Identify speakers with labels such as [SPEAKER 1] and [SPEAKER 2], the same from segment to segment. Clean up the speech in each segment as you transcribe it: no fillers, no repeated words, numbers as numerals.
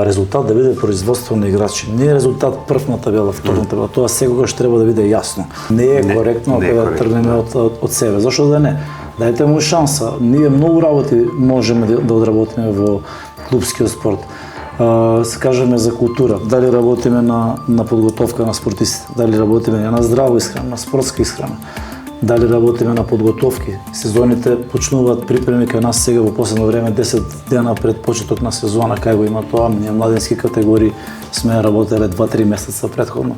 [SPEAKER 1] резултат да биде производство на играчи. Не е резултат прв на табела, втор на табела. Тоа секогаш треба да биде јасно. Не е коректно да тргнеме од себе. Зашто да не? Дајте му шанса. Ние многу работи можеме да одработиме во клубскиот спорт. Се кажеме за култура, дали работиме на подготовка на спортистите, дали работиме на здраво исхрана, на спортска исхрана, дали работиме на подготовки. Сезоните почнуваат припреми кај нас сега во последно време 10 дена пред почеток на сезона, кај го има тоа, ние младенски категории сме работеле 2-3 месеца претходно.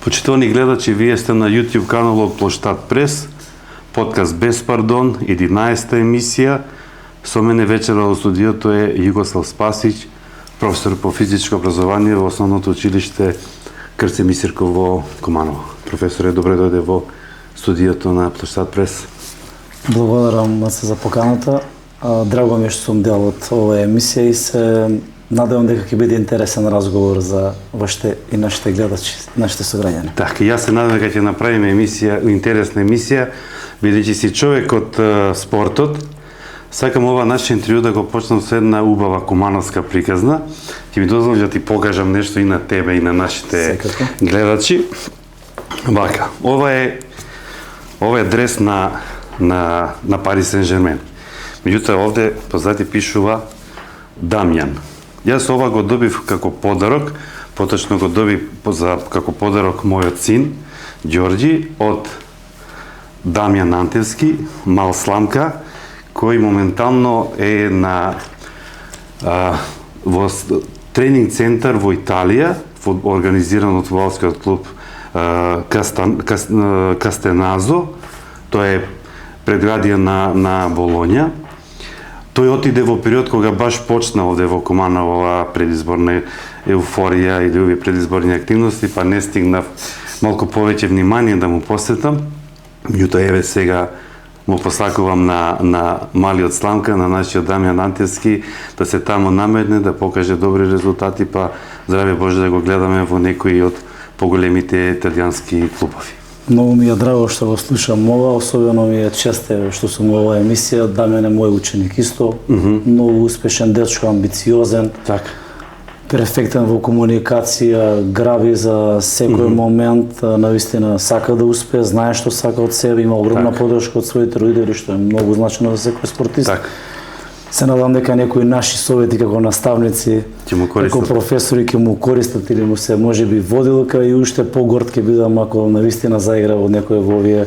[SPEAKER 2] Почитувани гледачи, вие сте на YouTube каналот Плоштад Прес, подкаст Без пардон, 11-та емисија. Со мене вечера во студиото е Југослав Спасич, професор по физичко образование во Основното училиште Крце Мисирков во Куманово. Професоре, добре дојде во студиото на Плоштад Прес.
[SPEAKER 1] Благодарам за поканата. Драго ми е што сум дел од оваа емисија и се надевам дека ќе биде интересен разговор за вашите и нашите гледачи, нашите сограѓани.
[SPEAKER 2] Така, јас се надевам дека ќе направиме емисија, интересна емисија, бидејќи си човек од спортот. Сакам ова наше интервју да го почнам со една убава кумановска приказна. Ќе ми дозволи да ти покажам нешто и на тебе и на нашите гледачи. Вака, ова е дрес на Пари Сен-Жермен. Меѓутоа овде позади пишува Дамјан. Јас ова го добив како подарок, поточно го добив како подарок мојот син, Ѓорѓи, од Дамјан Антевски, мал сламка, кој моментално е во тренинг центар во Италија, организиран од фудбалскиот клуб Кастеназо, тоа е предградија на Болоња. Тој отиде во период кога баш почна овде во Куманово оваа предизборна еуфорија или овие предизборни активности, па не стигнав малку повеќе внимание да му посветам. Меѓутоа еве сега му посакувам на малиот сламка, на нашиот Дамјан Антевски, да се таму наметне, да покаже добри резултати, па здраве Боже да го гледаме во некои од поголемите италијански клубови.
[SPEAKER 1] Многу ми е драго што го слушам ова, особено ми е чест што сум во оваа емисија. Дамјан е мој ученик исто, многу успешен дечко, амбициозен, перфектен во комуникација, граби за секој момент, навистина сака да успее, знае што сака од себе, има огромна поддршка од своите родители, што е многу значено за секој спортист. Се надам дека некои наши совети како наставници, како професори ќе му користат или му се можеби водилка и уште погорд ќе бидам ако навистина заигра во некој во овие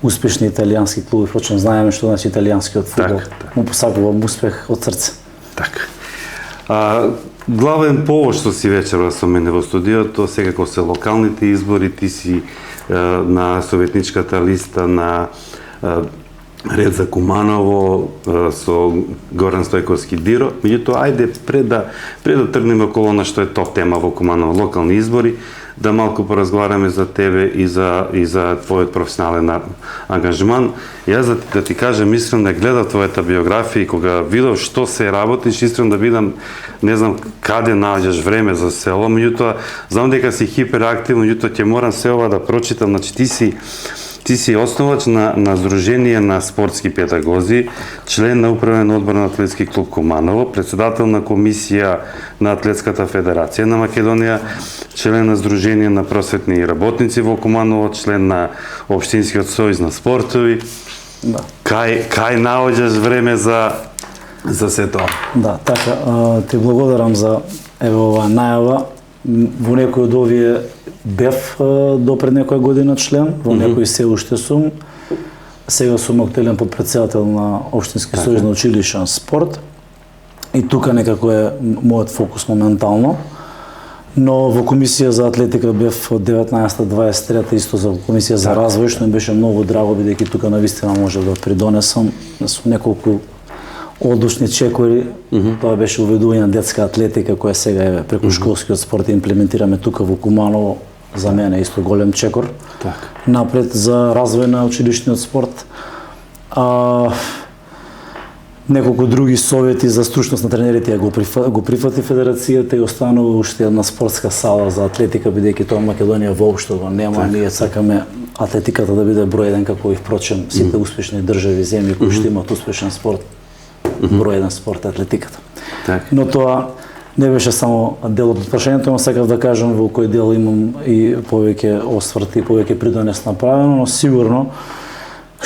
[SPEAKER 1] успешни италијански клуби. Впрочем, знаеме што значи италијанскиот фудбал. Му посакувам успех од срце.
[SPEAKER 2] Така. Главен повод што си вечера со мене во студиото, секако се локалните избори, ти си на советничката листа на Ред за Куманово со Горан Стојковски Диро. Меѓутоа, ајде пред да тргнеме околу на што е топ тема во Куманово, локални избори, да малку поразговараме за тебе и за твојот професионален ангажман. Јас да ти кажам, искрено да гледав твојата биографија и кога видов што се работиш, искрено да видам, не знам каде наоѓаш време за село, меѓутоа знам дека си хиперактивен, меѓутоа ќе морам се ова да прочитам, значи ти си основач на Сдружение на спортски педагози, член на управен одбор на Атлетски клуб Куманово, председател на комисија на Атлетската федерација на Македонија, член на Сдружение на просветни работници во Куманово, член на Општинскиот сојуз на спортови. Кај наоѓаш време за се тоа?
[SPEAKER 1] Да, така, ти благодарам за оваа најава. Во некој од овие бев до пред некоја година член, во некој се уште сум. Сега сум актуелен подпредседател на Општински сојуз на училишен спорт. И тука некако е мојот фокус моментално. Но во комисија за атлетика бев од 19-23 исто за комисија за развој, што ми беше многу драго бидејќи тука навистина може да придонесам со неколку одушни чекори. Тоа беше уведување на детска атлетика која сега е преку школскиот спорт имплементираме тука во Куманово. За мене исто голем чекор. Напред за развој на училишниот спорт. неколку други совети за стручност на тренерите го прифати федерацијата и останува уште една спортска сала за атлетика, бидејќи тоа Македонија воопшто го нема. Ние сакаме атлетиката да биде број еден, како и впрочем сите успешни држави, земји кои што имаат успешен спорт. Број еден спорт е атлетиката. Но тоа не беше само дел од прашањето, но сакав да кажам во кој дел имам и повеќе осврт и повеќе придонес направено, но сигурно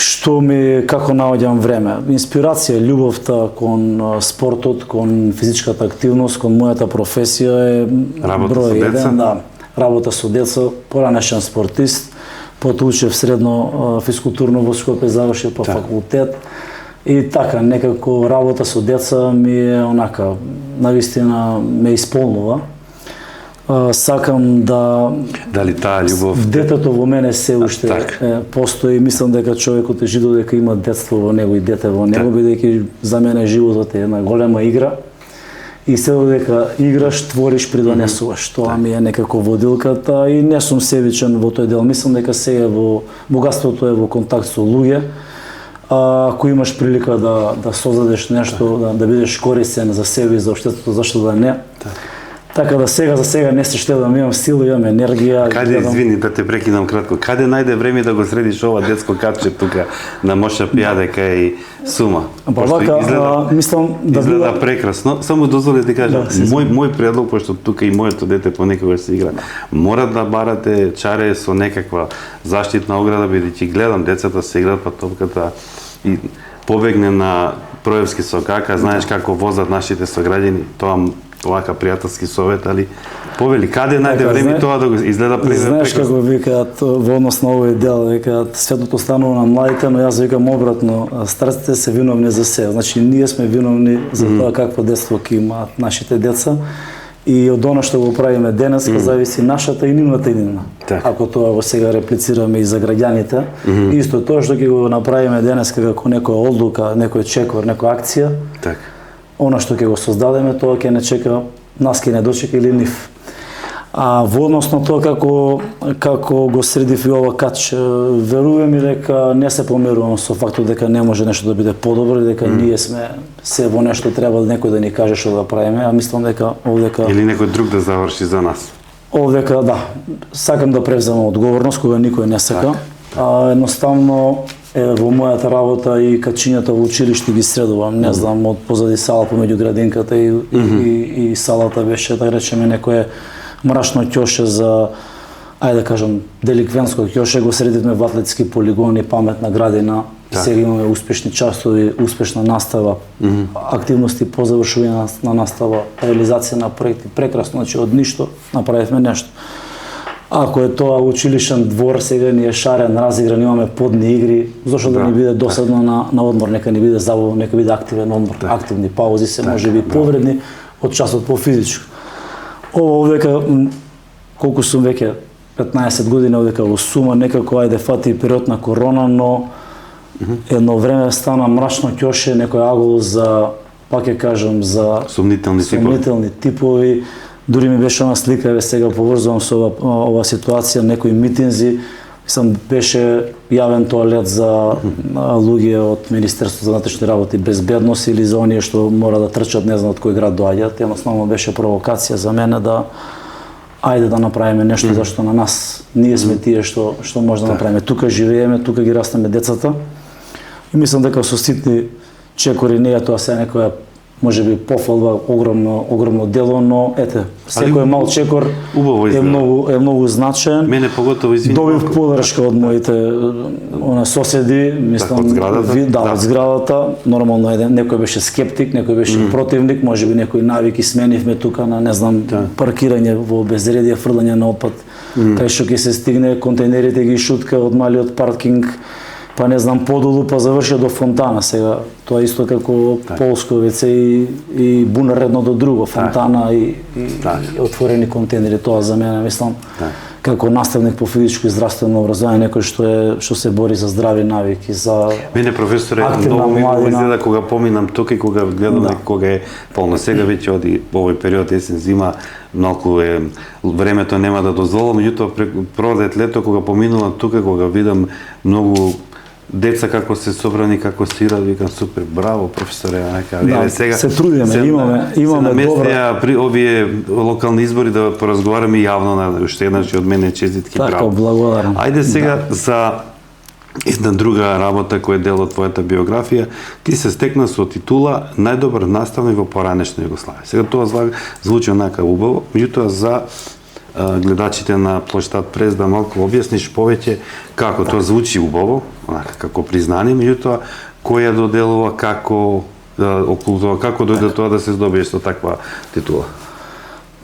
[SPEAKER 1] што ми, како наоѓам време. Инспирација, љубовта кон спортот, кон физичката активност, кон мојата професија е број еден. Да, работа со деца, поранешен спортист, потоа учев средно физкултурно во Скопје, завршив по факултет. И така, некако работа со деца ми е онака, навистина ме исполнува. Сакам да...
[SPEAKER 2] Дали таа љубов...
[SPEAKER 1] Детето во мене се уште постои. Мислам дека човекот е жив додека има детство во него и дете во него, бидејќи за мене животот е една голема игра. И се додека играш, твориш, придонесуваш. Тоа ми е некако водилката и не сум себичен во тој дел. Мислам дека сега во богатството е во контакт со луѓе. Ако имаш прилика да создадеш нешто, да бидеш корисен за себе и за општеството, зашто да не. Така да за сега не се штедам, имам сила, имам енергија.
[SPEAKER 2] Каде, извини да те прекинам кратко, каде најде време да го средиш ова детско катче тука на Моша Пијаде кај Сума?
[SPEAKER 1] Мислам да
[SPEAKER 2] изгледа прекрасно. Само дозволи да кажам, мој предлог, пошто тука и моето дете понекогаш се игра, мора да барате чаре со некаква заштитна ограда, бидејќи гледам децата се играат па топката и побегне на Проевски сокака, знаеш како возат нашите сограѓани, тоа овака пријателски совет, али повели, каде најде време тоа да го изгледа прекрасно?
[SPEAKER 1] Знаеш како викаат во однос на овој дел, викаат светото станува на младите, но јас викам обратно, старците се виновни за се. Значи ние сме виновни за тоа какво детство ќе имаат нашите деца и од она што го правиме денес, зависи нашата и нивната иднина. Ако тоа во сега реплицираме и за граѓаните, исто тоа што ќе го направиме денес како некоја одлука, некој чекор, некоја акција, она што ќе го создадеме, тоа ќе не чека, нас ќе не дочека или нив. А во однос на тоа како го средив и ова кач, верувам и дека не се померувам со фактот дека не може нешто да биде подобро и дека ние сме се во нешто треба некој да ни каже што да правиме, а мислам дека овдека
[SPEAKER 2] или некој друг да заврши за нас.
[SPEAKER 1] Овдека да, сакам да превземам одговорност кога никој не сака. Едноставно во мојата работа и качињата во училиште ги средувам, не знам, од позади сала помеѓу градинката и салата беше, да речеме, некое мрачно ќоше за, ајде да кажам, деликвенско ќоше, го средивме во атлетски полигони, паметна градина, сега имаме успешни часови, успешна настава, активности по завршување на настава, реализација на проекти, прекрасно, значи од ништо направивме нешто. Ако е тоа училишен двор, сега ни е шарен, разигран, имаме подни игри, зошто да ни биде досадно на одмор, нека ни биде забавно, нека биде активен одмор, активни паузи се може би повредни од часот по физичко. Ово овдека, колку сум веќе 15 години овдека во Сума, некако ајде фати период на корона, но едно време стана мрачно ќоше, некој агол за, пак ќе кажам, за сумнителни типови. Дури ми беше она слика, сега поврзувам со ова ситуација, некои митинзи, беше јавен тоалет за луѓе од Министерството за внатрешни работи, безбедност или за оние што мора да трчат, не знам од кој град доаѓаат. Едноставно беше провокација за мене да ајде да направиме нешто зашто на нас ние сме тие што може да направиме. Тука живееме, тука ги растеме децата. И мислам дека со ситни чекори не е тоа се некоја може би пофалба, огромно дело, но ете, секој мал чекор е многу значаен.
[SPEAKER 2] Мене поготово, извини.
[SPEAKER 1] Добив подршка од моите соседи, мислам, од зградата. Нормално некој беше скептик, некој беше противник, може би некој навики сменивме тука на, не знам, паркирање во безредие, фрлање на отпад, кај што ќе се стигне, контейнерите ги шутка од малиот паркинг, па не знам, подолу, па завршија до фонтана сега. Тоа исто како полско веце и бунар едно до друго, фонтана и отворени контейнери. Тоа за мене, мислам, како наставник по физичко и здравствено образование, некој што се бори за здрави навики, за
[SPEAKER 2] мене професоре многу ми изгледа кога поминам тука и кога гледам кога е полно. Сега веќе оди овој период есен зима, малку е времето нема да дозволам, меѓутоа пролет лето кога поминувам тука, кога видам многу деца како се собрани, како свират, викам супер, браво професоре, нека.
[SPEAKER 1] Сега се трудиме, имаме
[SPEAKER 2] добра. При овие локални избори да поразговараме јавно на уште еднаш од мене честитки, браво.
[SPEAKER 1] Така, благодарам.
[SPEAKER 2] Ајде сега за една друга работа која е дел од твојата биографија. Ти се стекна со титула најдобар наставник во поранешна Југославија. Сега тоа звучи онака убаво, меѓутоа за гледачите на плоштад Прес да малку објасниш повеќе како тоа звучи убаво, онака како признание, меѓутоа кој ја доделува, како околу тоа, како дојде тоа да се здобиеш со таква титула?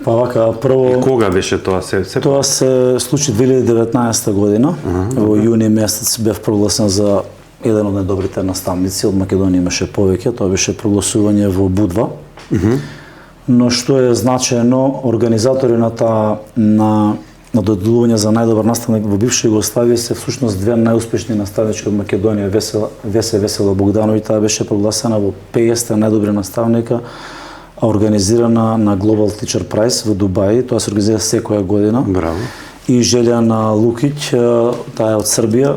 [SPEAKER 1] Па вака, прво...
[SPEAKER 2] И кога беше тоа?
[SPEAKER 1] Тоа се случи 2019 година. Во јуни месец бев прогласен за еден од најдобрите наставници, од Македонија имаше повеќе, тоа беше прогласување во Будва. Но што е значајно, организатори на доделување за најдобар наставник во бивша Југославија се всушност две најуспешни наставнички од Македонија, Весела Богданови, таа беше прогласена во 50 најдобри наставника, организирана на Global Teacher Prize во Дубај, тоа се организира секоја година.
[SPEAKER 2] Браво.
[SPEAKER 1] И Желјана Лукиќ, таа е од Србија,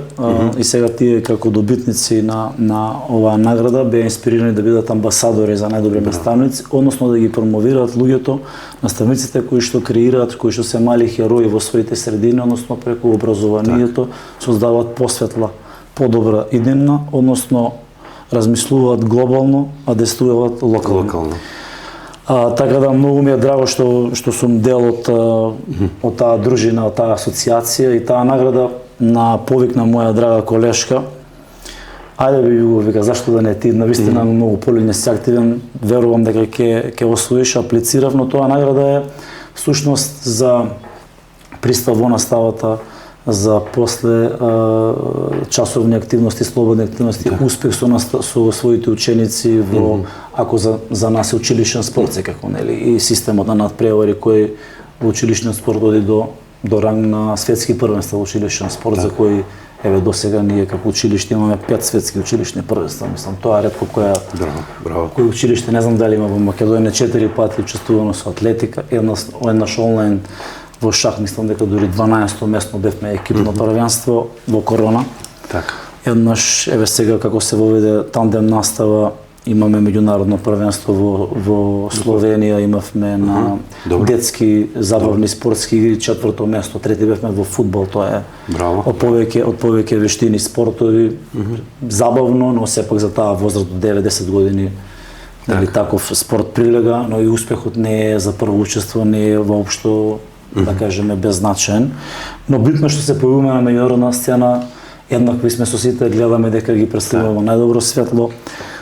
[SPEAKER 1] и сега тие како добитници на оваа награда беа инспирирани да бидат амбасадори за најдобри наставници, односно да ги промовираат луѓето, наставниците кои што креираат, кои што се мали херои во своите средини, односно преку образованието, создаваат посветла, подобра иднина, односно размислуваат глобално, а действуваат локално. Така да многу ми е драго што сум дел од таа дружина, од таа асоциација и таа награда на повик на моја драга колешка. Ајде би го вика, зашто да не ти, навистина многу полудне си активен, верувам дека ќе освоиш, аплицирав, но тоа награда е всушност за пристав во наставата, за после часовни активности, слободни активности, успех со своите ученици во, ако за нас е училишен спорт секако, нели, и системот на надпревари кој во училишниот спорт оди до ранг на светски првенства во училишен спорт, за кој еве досега ние како училиште имаме 5 светски училишни првенства, мислам, тоа е ретко кој училиште, не знам дали има во Македонија, 4 пати учествувано со атлетика, еднаш онлайн во шах, мислам дека дури 12-то местно бевме екипно првенство во корона.
[SPEAKER 2] Така.
[SPEAKER 1] Еднаш, еве сега како се воведе тандем настава, имаме меѓународно првенство во Словенија, имавме на детски забавни спортски игри 4-то место, трети бевме во фудбал, тоа е од повеќе вештини спортови, забавно, но сепак за таа возраст до 9-10 години таков спорт прилега, но и успехот не е за прво учество, не е воопшто да кажеме беззначаен, но битно што се појавуваме на меѓународна сцена, еднакви сме со сите, гледаме дека ги представуваме во најдобро светло.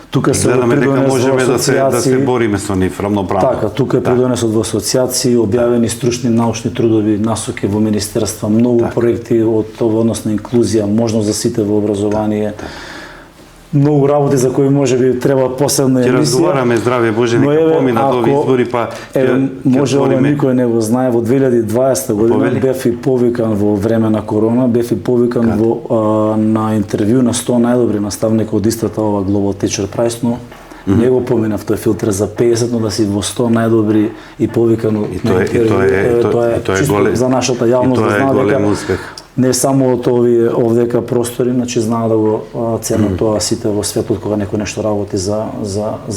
[SPEAKER 1] Тука се
[SPEAKER 2] дека можеме да се бориме со нив рамноправно.
[SPEAKER 1] Така, тука е придонесот во асоциации, објавени стручни научни трудови, насоки во министерства, многу проекти од однос на инклузија, можност за сите во образование. Многу работи за кои можеби треба посебна емисија.
[SPEAKER 2] Ќе разговараме, здраве Боже, нека поминат овие избори, па
[SPEAKER 1] може ова никој не го знае, во 2020 година бев и повикан во време на корона, бев и повикан на интервју на 100 најдобри наставника од истата ова Global Teacher Prize, но не го поминав тој филтр за 50, но да си во 100 најдобри и повикано.
[SPEAKER 2] И тоа е голем
[SPEAKER 1] за нашата јавност да знае дека не само од овдека простори, значи знаат да го ценат тоа сите во светот кога некој нешто работи за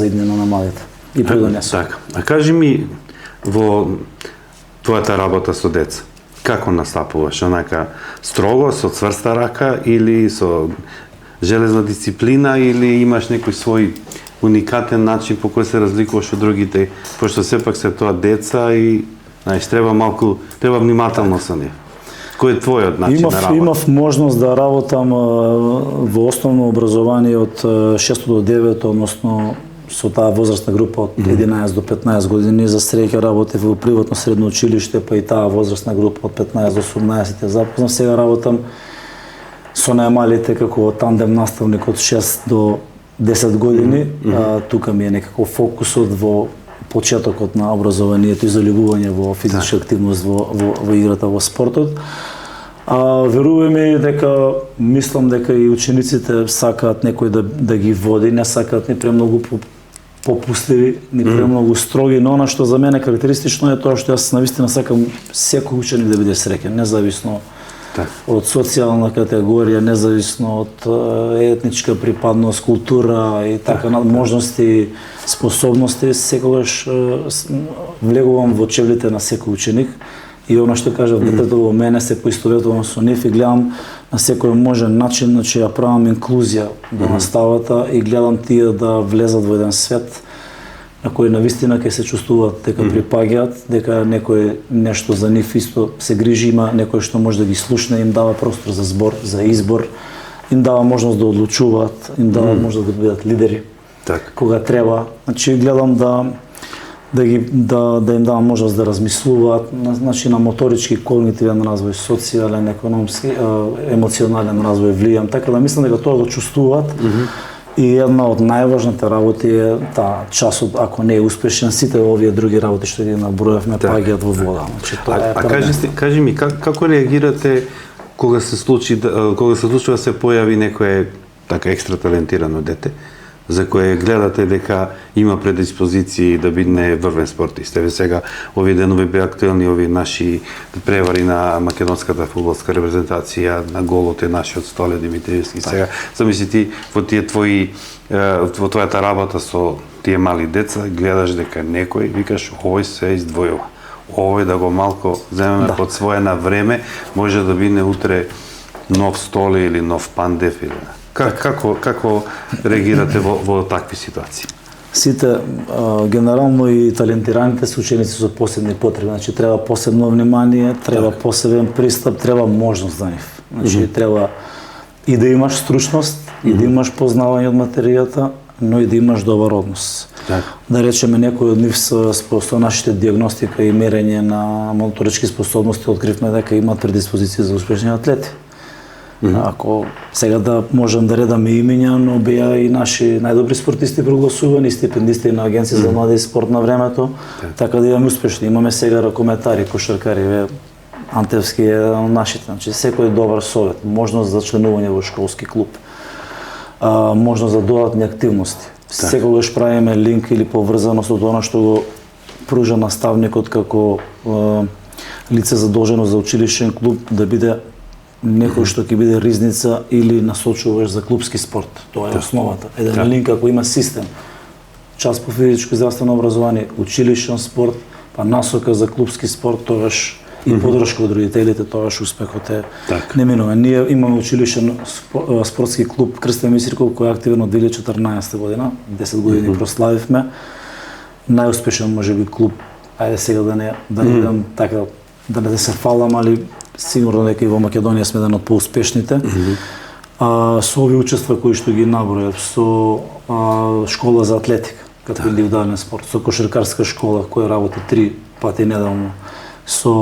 [SPEAKER 1] иднина на младите и придонесува.
[SPEAKER 2] Така. А кажи ми, во твојата работа со деца, како настапуваш? Онака строго, со цврста рака или со железна дисциплина, или имаш некој свој уникатен начин по кој се разликуваш од другите, пошто сепак се тоа деца и треба внимателно со нив. Кој е твојот начин на работа?
[SPEAKER 1] Имав можност да работам во основно образование од 6 до 9, односно со таа возрастна група од 11 до 15 години. За среќа работев во приватно средно училиште, па и таа возрастна група од 15 до 18 запознав. Сега работам со најмалите како тандем наставник од 6 до 10 години. Тука ми е некако фокусот во почетокот на образованието и залюбување во физичка активност во играта, во спортот. Веруваме дека, мислам дека и учениците сакаат некој да ги води, не сакаат ни премногу попустливи, ни премногу строги, но она што за мене карактеристично е тоа што јас навистина сакам секој ученик да биде среќен, независно од социјална категорија, независно од етничка припадност, култура и така на можности, способности, секогаш влегувам во чевлите на секој ученик и она што кажав детето во мене се поистоветувам со нив и гледам на секој можен начин, значи ја правам инклузија до наставата и гледам тие да влезат во еден свет на кој навистина ќе се чувствуваат дека припаѓаат, дека некој нешто за нив исто се грижи, има некој што може да ги слушне, им дава простор за збор, за избор, им дава можност да одлучуваат, им дава можност да бидат лидери. Кога треба, значи гледам да им давам можност да размислуваат, значи на моторички, когнитивен развој, социјален, економски, емоционален развој влијам, така да мислам дека тоа го чувствуваат. И една од најважните работи е таа часот, ако не е успешен, сите овие други работи што ги набројавме паѓаат во вода. Значи тоа е.
[SPEAKER 2] Кажи ми како реагирате кога се случува се појави некое така екстра талентирано дете за кое гледате дека има предиспозиции да биде врвен спортист. Еве сега овие денови беа актуелни овие наши превари на македонската фудбалска репрезентација, на голот е нашиот Столе Димитриевски. Сега замисли ти во тие твои во твојата работа со тие мали деца, гледаш дека некој викаш овој се издвојува. Овој да го малку земеме под своје на време, може да биде утре нов Столе или нов Пандев или Како реагирате во такви ситуации?
[SPEAKER 1] Сите, генерално и талентираните се ученици со посебни потреби, значи треба посебно внимание, треба посебен пристап, треба можност за нив. Значи треба и да имаш стручност, и да имаш познавање од материјата, но и да имаш добар однос. Да речеме, некои од нив со нашите диагностика и мерење на моторички способности откривме дека имаат предиспозиција за успешни атлети. Ако сега да можам да редаме имиња, но беа и наши најдобри спортисти прогласувани, стипендисти на Агенција за млади и спорт на времето, така да имаме успешни. Имаме сега ракометари, кошаркари, Антевски е нашите. Значи, секој добар совет, можност за членување во школски клуб, можност за додатни активности. Секогаш правиме линк или поврзаност од она што го пружа наставникот како лице задолжено за училишен клуб да биде некој што ќе биде ризница или насочуваш за клубски спорт. Тоа е основата. Еден линк ако има систем, час по физичко и здравствено образование, училишен спорт, па насока за клубски спорт, тогаш и подршка од родителите, тогаш успехот е неминуван. Ние имаме училишен спортски клуб Крстен Мисирков кој е активен од 2014 година, 10 години прославивме. Најуспешен можеби клуб. Ајде сега да не бидам така, да не се фалам, али сигурно дека и во Македонија сме еден од поуспешните. Со овие учества кои што ги набројав, со школа за атлетика, како индивидуален спорт, со кошаркарска школа која работи 3 пати неделно, со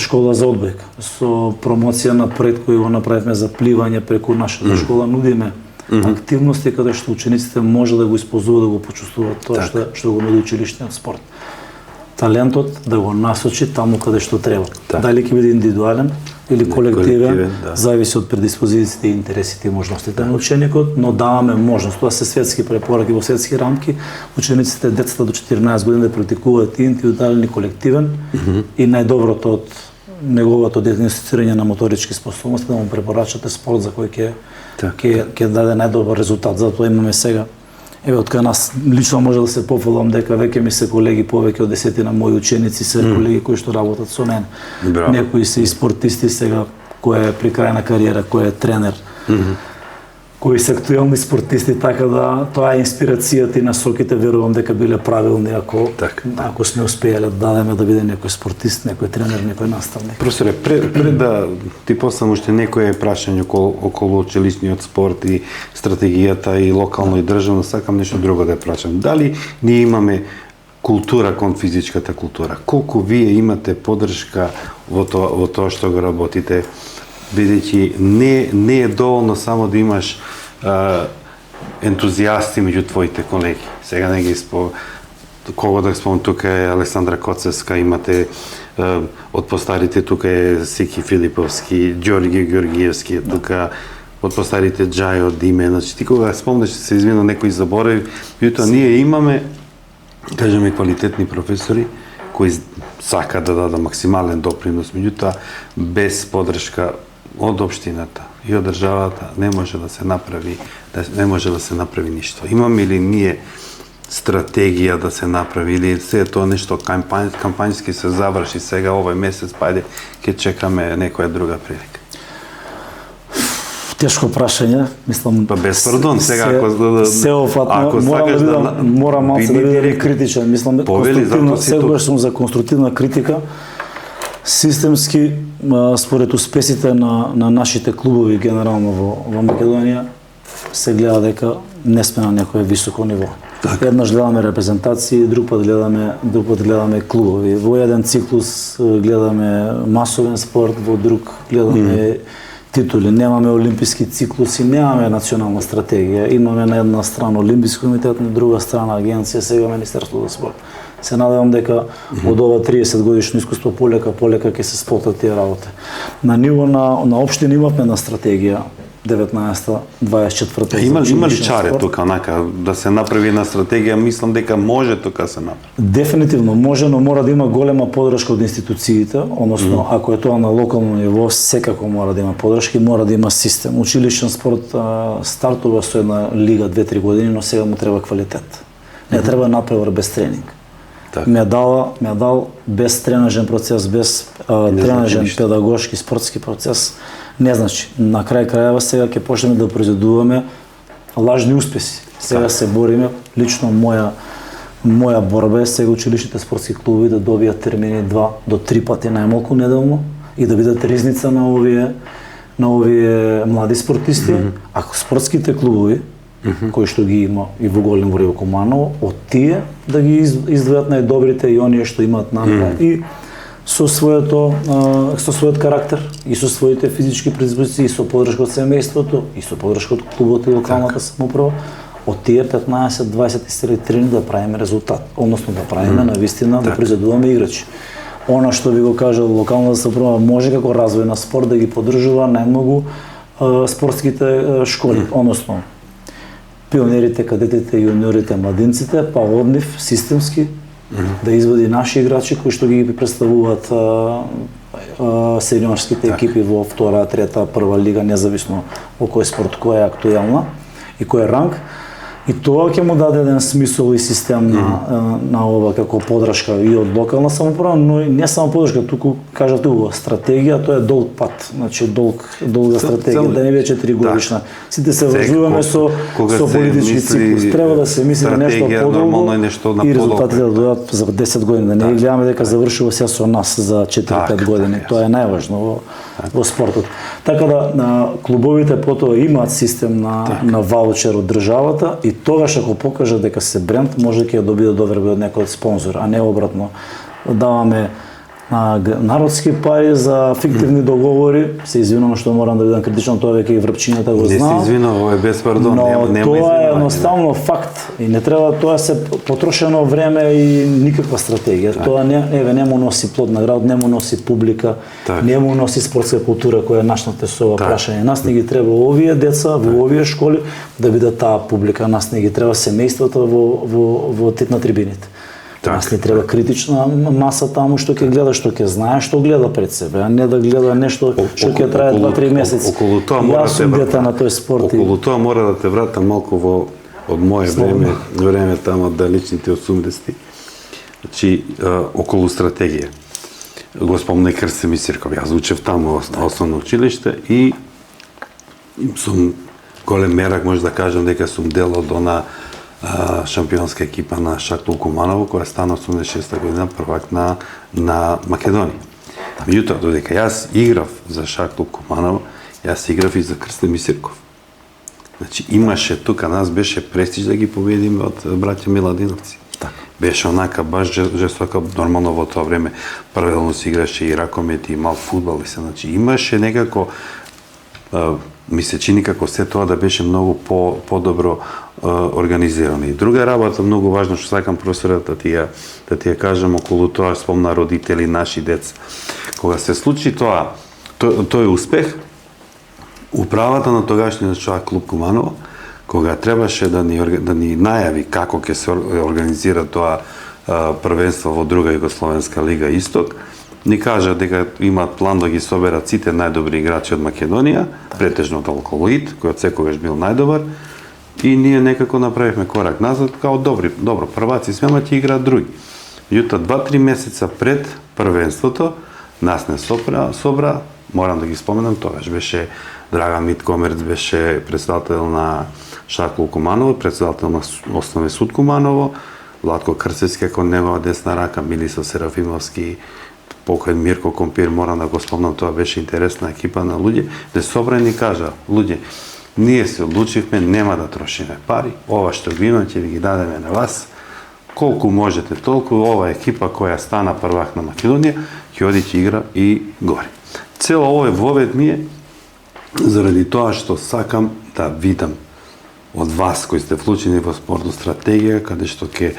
[SPEAKER 1] школа за одбојка, со промоција на проект кој го направивме за пливање преку нашата школа, нудиме активности каде што учениците може да го исползуваат, да го почувствуваат тоа што го нуди училиштниот спорт. Талентот да го насочи таму каде што треба. Дали ќе биде индивидуален или колективен, зависи од предиспозициите, интересите и можностите на ученикот, но даваме можност. Тоа се светски препораки во светски рамки. Учениците, децата до 14 години да практикуваат и индивидуален и колективен и најдоброто од неговото диагностицирање на моторички способности да му препорачате спорт за кој ќе даде најдобар резултат. Затоа имаме сега еве од кај нас лично може да се пофалам дека веќе ми се колеги, повеќе од 10 на мои ученици се колеги кои што работат со мене. Некои се и спортисти сега кој е при крај на кариера, кој е тренер. Кои се актуелни спортисти, така да тоа е инспирацијата и насоките, верувам дека биле правилни ако сме успеале да дадеме да биде некој спортист, некој тренер, некој наставник.
[SPEAKER 2] Професоре, пред да ти послам уште некое прашање околу училишниот спорт и стратегијата и локално и државно, сакам нешто друго да прашам. Дали ние имаме култура кон физичката култура? Колку вие имате поддршка во тоа што го работите? Бидејќи не е доволно само да имаш ентузијасти меѓу твоите колеги. Сега не ги кого да спомнам, тука е Александра Коцевска, имате од постарите тука е Сики Филиповски, Ѓорѓе Ѓорѓиевски, тука од постарите Џајо Диме, значи ти кога спомнеш се извина некои заборави, меѓутоа ние имаме, кажеме, квалитетни професори кои сака да даде максимален допринос, меѓутоа без поддршка од општината и од државата не може да се направи ништо. Имаме ли ние стратегија да се направи или се тоа нешто кампањски се заврши сега овој месец, па ајде ќе чекаме некоја друга прилика?
[SPEAKER 1] Тешко прашање, мислам.
[SPEAKER 2] Па без пардон, сега
[SPEAKER 1] ако
[SPEAKER 2] сакаш
[SPEAKER 1] морам малку да бидам критичен, мислам секогаш сум за конструктивна критика. Системски според успесите на нашите клубови генерално во Македонија се гледа дека не сме на некое високо ниво. Еднаш гледаме репрезентации, друг пат гледаме клубови. Во еден циклус гледаме масовен спорт, во друг гледаме титули. Немаме олимписки циклуси, немаме национална стратегија. Имаме на една страна Олимписки комитет, на друга страна агенција, сега Министерството за спорт. Се надевам дека од ова 30 годишно искуство полека ќе се сплотат тие работи. На ниво на општина имавме на стратегија 19-24.
[SPEAKER 2] Има ли чаре тука, онака, да се направи една стратегија? Мислам дека може тука се направи.
[SPEAKER 1] Дефинитивно може, но мора да има голема поддршка од институциите, односно, ако е тоа на локално ниво, секако мора да има поддршка и мора да има систем. Училишен спорт стартува со една лига 2-3 години, но сега му треба квалитет. Не треба напревар без тренинг. Медал без тренажен процес, без тренажен педагошки, спортски процес, не значи. На крај крајава сега ќе почнеме да произведуваме лажни успеси. Сега се бориме, лично моја борба е сега училишните спортски клубови да добијат термини 2 до 3 пати најмалку неделно и да бидат ризница на овие млади спортисти, ако спортските клубови кои што ги има и во Голем Ворев во Куманово, од тие да ги издвојат најдобрите и оние што имаат намера и со својот карактер и со своите физички предиспозиции и со поддршка од семејството и со поддршка од клубот и локалната самоуправа, од тие 15-20 истрени да правиме резултат, односно да правиме навистина да произведуваме играчи. Она што ви го кажал локалната самоуправа може како развој на спорт да ги поддржува најмногу спортските школи, односно пионерите, кадетите, јуниорите, младинците, па од нив системски да извади наши играчи кои што ги представуваат сениорските екипи во втора, трета, прва лига, независно во кој спорт која е актуелна и кој е ранг. И тоа ќе му даде еден смисол и систем на ова како поддршка и од локална самоуправа, но и не само поддршка, туку кажав стратегија, тоа е долг пат, значи долга стратегија, да не биде 4 годишна. Сите се врзуваме со политички циклус. Треба да се мисли на нешто подолго и резултатите да дојдат за 10 години, да не гледаме дека завршува сега со нас за 4-5 години. Тоа е најважно во спортот. Така да клубовите потоа имаат систем на ваучер од државата и тогаш ако покажа дека се бренд, може ќе ја добие доверба од некој спонзор, а не обратно. Даваме народски пари за фиктивни договори. Се извинувам што морам да бидам критичен, тоа веќе и врпчињата го знаат.
[SPEAKER 2] Не се извинувам, ова е без пардон,
[SPEAKER 1] нема тоа е едноставно факт и не треба, тоа се потрошено време и никаква стратегија. Тоа не му носи плод на град, не му носи публика, не му носи спортска култура која е нашната со ова прашање. Нас не ги треба овие деца во овие школи да бидат таа публика, нас не ги треба семејствата во тип на трибините. Нас не треба критична маса таму што ќе гледа, што ќе знае, што гледа пред себе, а не да гледа нешто што ќе трае 2-3 месеци.
[SPEAKER 2] Околу тоа мора
[SPEAKER 1] да те на тој спорт.
[SPEAKER 2] Околу тоа мора да те вратам малку од мое време таму од далечните 80-ти. Значи околу стратегија. Го спомна и Крстен Мисирков. Јас учев таму во основно училиште и сум голем мерак, може да кажам дека сум дел од она шампионска екипа на Шахтул Куманово, која стана 86 година првак на Македонија. Меѓутоа, додека јас играв за Шахтул Куманово, јас играв и за Крстен Мисирков. Значи, имаше тука, нас беше престиж да ги победиме од браќа Миладиновци. Беше онака баш жестока, нормално во тоа време паралелно се играше и ракомет и мал фудбал и се, значи имаше некако ми се чини како се тоа да беше многу подобро организирано. И друга работа многу важна што сакам професорот да ти ја кажам околу тоа, спомна родители, наши деца. Кога се случи тој успех, управата на тогашниот клуб Куманово, кога требаше да ни најави како ќе се организира тоа првенство во друга Југословенска лига Исток. Ни кажа дека имаат план да ги соберат сите најдобри играчи од Македонија, претежно од Алколоид, кој од секогаш бил најдобар, и ние некако направивме корак назад, као добро, прваци сме, ама ќе играат други. Меѓутоа 2-3 месеца пред првенството нас не собра, морам да ги споменам, тогаш беше Драган Миткомерц, беше председател на Шаркул Куманово, председател на Основен суд Куманово, Владко Крцевски како негова десна рака, Милиса Серафимовски, покој Мирко Компир, морам да го спомнам, тоа беше интересна екипа на луѓе, де собра ни кажа, луѓе, ние се одлучивме, нема да трошиме пари, ова што го имам ќе ви ги дадеме на вас, колку можете толку, ова екипа која стана првак на Македонија, ќе оди ќе игра и горе. Цело овој вовед ми е заради тоа што сакам да видам од вас кои сте вклучени во спортно стратегија, каде што ќе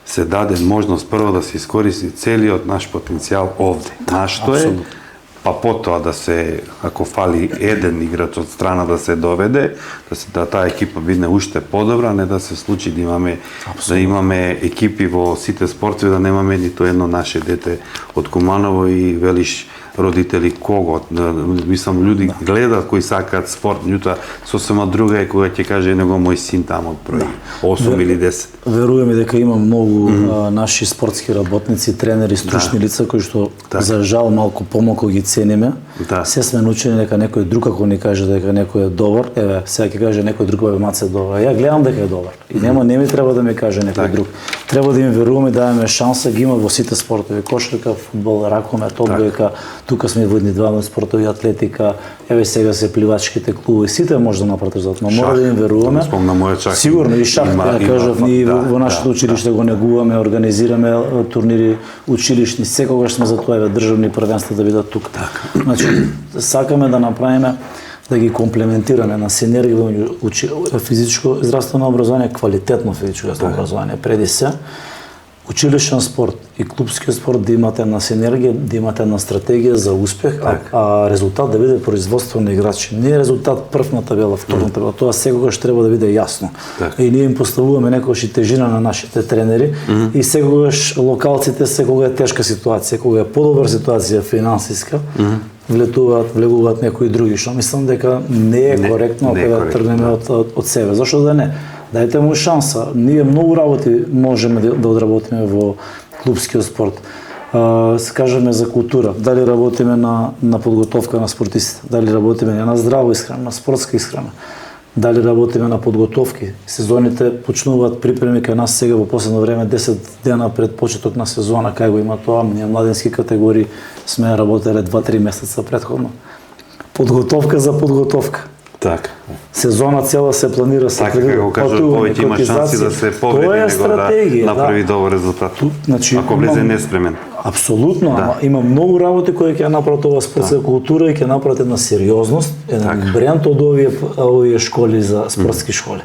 [SPEAKER 2] се даде можност прво да се искористи целиот наш потенцијал овде. Нашто е, па потоа да се, ако фали еден играч од страна да се доведе, да таа екипа биде уште подобра, не да се случи да имаме екипи во сите спортови, да немаме ниту едно наше дете од Куманово и велиш родители кого, мислам луѓе гледаат кои сакаат спорт, меѓутоа сосема друга е кога ќе каже него мој син таму од број 8 или 10.
[SPEAKER 1] Веруваме дека има многу наши спортски работници, тренери, стручни лица кои што за жал малку помалку ги цениме. Се сме научени дека некој друг ако ни каже дека некој е добар, еве сега ќе каже некој друг бе маце добар. Ја гледам дека е добар. И не ми треба да ми каже некој друг. Треба да им веруваме, да имаме шанса, ги има во сите спортови, кошарка, фудбал, ракомет, одбојка. Тука сме во индивидуални спортови, атлетика, еве сега се пливачките клубови, сите може да направат резултат, но мора да им веруваме. Сигурно и шах, ја кажав, ние во нашето училиште го негуваме, организираме турнири училишни, секогаш сме за тоа, еве државни првенства да бидат тука. Значи, сакаме да направиме да ги комплементираме на синергија меѓу физичко здравствено образование, квалитетно физичко образование преди се. Училишен спорт и клубскиот спорт да имате една синергија, да имате една стратегија за успех, а резултат да биде производство на играчи. Не е резултат прв на табела, втор на табела, тоа секогаш треба да биде јасно. И ние им поставуваме некогаш и тежина на нашите тренери и секогаш локалците се кога е тешка ситуација, кога е подобра ситуација финансиска, влегуваат некои други, што мислам дека не е коректно ако да тргнеме од себе. Зошто да не? Дајте му шанса. Ние многу работи можеме да одработиме во клубскиот спорт. Се кажеме за култура, дали работиме на подготовка на спортистите, дали работиме на здраво исхрана, на спортска исхрана, дали работиме на подготовки. Сезоните почнуваат припреми кај нас сега во последно време 10 дена пред почеток на сезона, кај го има тоа, ние младински категории сме работеле 2-3 месеца претходно. Подготовка за подготовка.
[SPEAKER 2] Така.
[SPEAKER 1] Сезона цела се планира, се
[SPEAKER 2] така како кажат, повеќе има шанси да се победи него да направи добар резултат. Значи, ако влезе неспремен.
[SPEAKER 1] Апсолутно, има многу работи кои ќе направат ова спортска култура и ќе направат една сериозност, еден бренд од овие школи за спортски школи.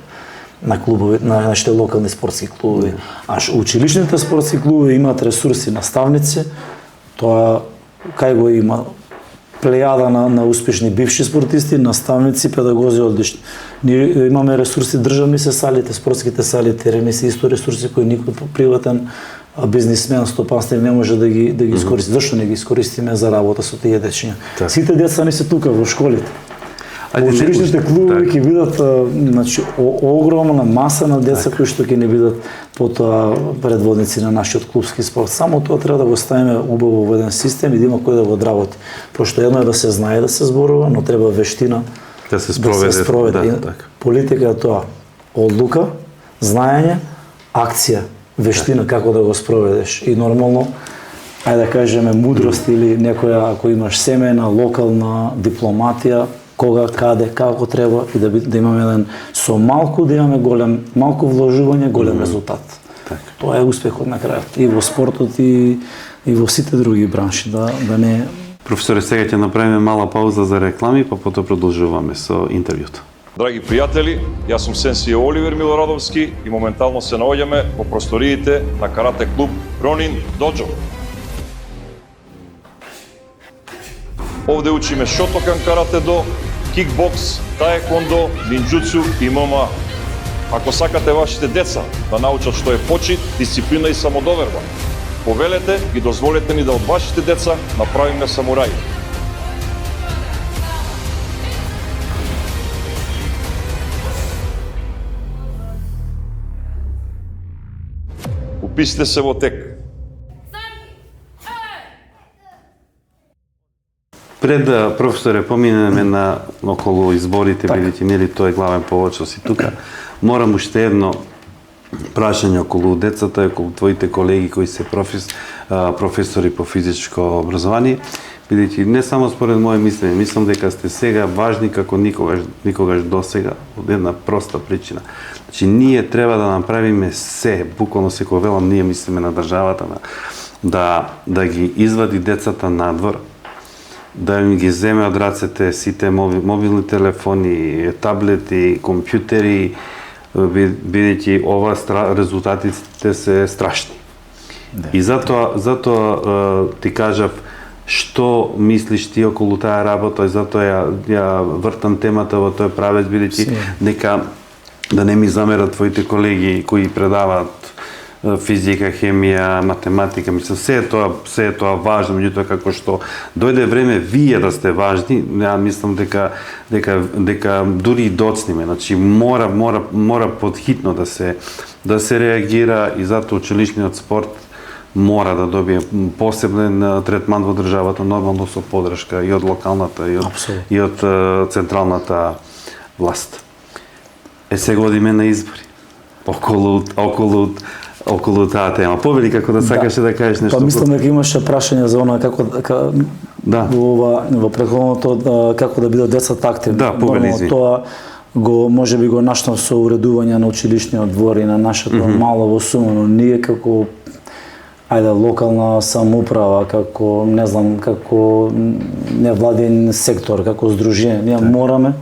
[SPEAKER 1] На клубови, на нашите локални спортски клубови. А училишните спортски клубови имаат ресурси, наставници, тоа кај го има плејада на успешни бивши спортисти, наставници, педагози одлични. Ние имаме ресурси државни се салите, спортските сали, терени се исто ресурси кои никој приватен бизнисмен, стопанствен не може да ги искористи. Зошто не ги искористиме за работа со тие дечиња? Сите деца не се тука во школите. Училишните клубови ќе бидат значи огромна маса на деца кои што ќе не бидат потоа предводници на нашиот клубски спорт. Само тоа треба да го ставиме убаво во еден систем и да има кој да го одработи. Пошто едно е да се знае да се зборува, но треба вештина
[SPEAKER 2] да се спроведе.
[SPEAKER 1] Политика е тоа: одлука, знаење, акција, вештина како да го спроведеш и нормално ајде да кажеме мудрост или некоја, ако имаш семејна, локална дипломатија, кога, каде, како треба и да имаме еден со малку да имаме малку вложување, голем резултат. Тоа е успехот на крајот и во спортот и во сите други бранши, да не.
[SPEAKER 2] Професоре, сега ќе направиме мала пауза за реклами, па потоа продолжуваме со интервјуто.
[SPEAKER 3] Драги пријатели, јас сум сенсија Оливер Милорадовски и моментално се наоѓаме во просториите на карате клуб Ронин Доджо. Овде учиме шотокан карате до, кикбокс, таеквондо, нинџуцу и ММА. Ако сакате вашите деца да научат што е почит, дисциплина и самодоверба, повелете и дозволете ни да од вашите деца направиме самураи. Уписите се во тек.
[SPEAKER 2] Пред да, професоре, поминеме на околу изборите, бидејќи нели тој е главен поводчос и тука, морам уште едно прашање околу децата и околу твоите колеги кои се професори по физичко образование, бидејќи не само според моје мислење, мислам дека сте сега важни како никогаш досега, од една проста причина. Значи, ние треба да направиме се, буквално се кога велам, ние мислиме на државата, да ги извади децата надвор, да им ги земе од рацете сите мобилни телефони, таблети, компјутери, бидејќи ова резултатите се страшни. Да. И затоа ти кажав што мислиш ти околу таа работа, и затоа ја вртам темата во тој правец, бидејќи дека да не ми замерат твоите колеги кои предаваат физика, хемија, математика, мислам, се е тоа важно, меѓутоа како што дојде време вие да сте важни, ја мислам дека дури и доцниме, значи мора подхитно да се реагира, и затоа училишниот спорт мора да добие посебен третман во државата, нормално со подршка и од локалната и од централната власт. Сега одиме на избори околу таа тема. Повели како да сакаше да кажеш нешто.
[SPEAKER 1] Па мислам дека имаше прашање за она како во претходното како да бидат децата активни.
[SPEAKER 2] Да, повели.
[SPEAKER 1] Тоа можеби го нашнав со уредување на училишниот двор и на нашето мало во Сумоно. Ние како локална самоуправа, како не знам, како невладин сектор, како здружение, ние мораме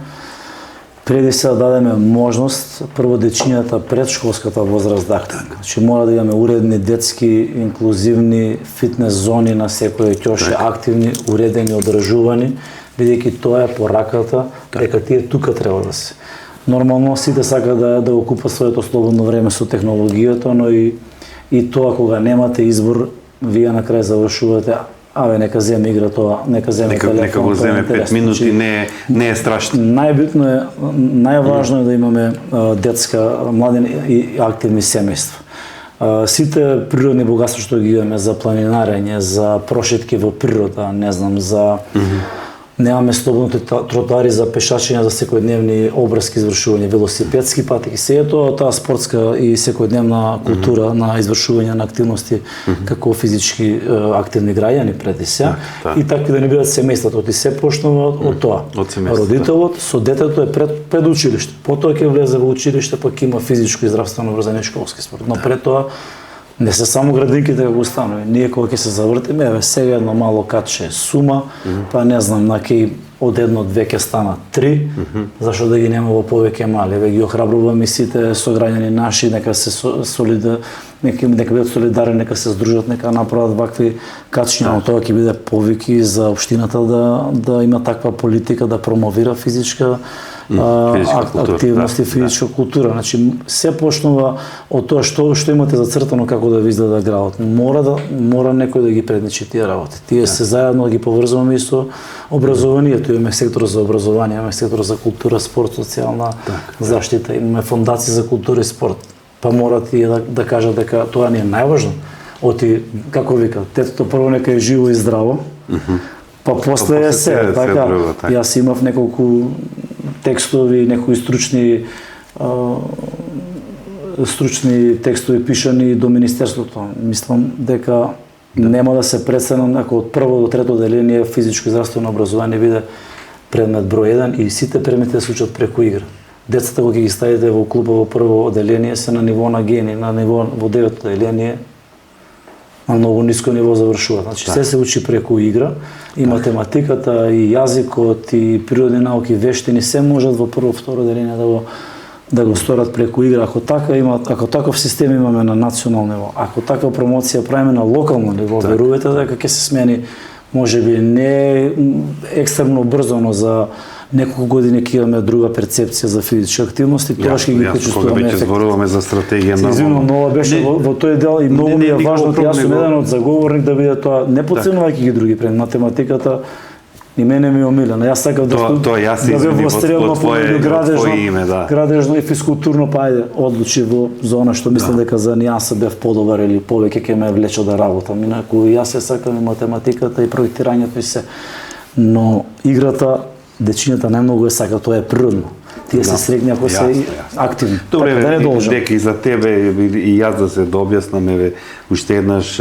[SPEAKER 1] преди се да дадеме можност прво дечињата предшколската возраст да активни. Значи мора да имаме уредни детски, инклузивни фитнес зони на секој ќоше, активни, уредени, одржувани, бидејќи тоа е пораката дека тие тука треба да се. Нормално сите сакаат да го купат своето слободно време со технологијата, но и тоа кога немате избор, вие на крај завршувате нека земе игра тоа, нека земе телефон.
[SPEAKER 2] Нека го земе 5 минути, не е страшно.
[SPEAKER 1] Најбитно е, најважно е да имаме детска, млади и активни семејства. Сите природни богатства што ги имаме за планинарење, за прошетки во природа, не знам, за немаме слободни тротоари за пешачење, за секојдневни обрски извршување, велосипедски патеки, се е таа спортска и секојдневна култура на извршување на активности како физички активни граѓани преди се, и такви да не бидат семејствата, и се почнува од тоа. Родителот со детето е пред училиште, потоа ќе влезе во училиште, пак има физичко и здравствено образование, школски спорт, но пред тоа не се само градинките како установи. Ние кога ќе се завртиме, сега едно мало катче сума, па не знам, на кеј од 1-2 ќе станат 3, зашто да ги нема во повеќе мали. Ги охрабруваме сите сограѓани наши, нека бидат солидарни, нека се здружат, нека направат вакви катчиња, но тоа ќе биде повики за општината да има таква политика, да промовира физичка активност и физичка култура. Значи, се почнува од тоа што имате зацртано како да ви изгледа градот. Мора некој да ги предничи тие работи. Тие се заедно да ги поврзуваме и со образованието. Имаме сектор за образование, имаме сектор за култура, спорт, социјална заштита, имаме фондации за култура и спорт. Па мора тие да кажат дека тоа не е најважно. Оти, како вика, детето прво нека е живо и здраво, па после е се. Така, јас имав неколку текстови, некои стручни текстови пишани до Министерството. Мислам дека нема да се преценам ако од прво до трето деление физичко и здравствено образование биде предмет број 1 и сите предмети да се учат преку игра. Децата кога ги ставите во клуба во прво оделение се на ниво на гени, на ниво во девето оделение на многу ниско ниво завршуваат. Значи се учи преку игра, и математиката, и јазикот, и природни науки, вештини, се можат во прво, второ оделение да го сторат преку игра. Ако таков систем имаме на национално ниво, ако таква промоција правиме на локално ниво, верувате дека ќе се смени можеби не екстремно брзо, но за неколку години ќе имаме друга перцепција за физичка активност и тоа ќе ги почувствуваме
[SPEAKER 2] ефект.
[SPEAKER 1] ефект.
[SPEAKER 2] Зборуваме за стратегија на
[SPEAKER 1] Извинувам, но беше во тој дел и многу ми е важно, јас сум еден од заговорник да биде тоа, не потценувајќи ги други пред математиката. И мене ми е омилена. Јас сакам да бев во стрелно поле, градежно и физкултурно, па ајде, одлучи во зона што мислам дека за нијанса бев подобар или повеќе ќе ме влече да работам. Инаку јас се сакам и математиката и проектирањето и се. Но играта, дечињата најмногу е сака, тоа е природно. Тие се срекни ако се активни.
[SPEAKER 2] Добре,
[SPEAKER 1] така, да не должам.
[SPEAKER 2] дека и за тебе и јас да се објаснам, еве уште еднаш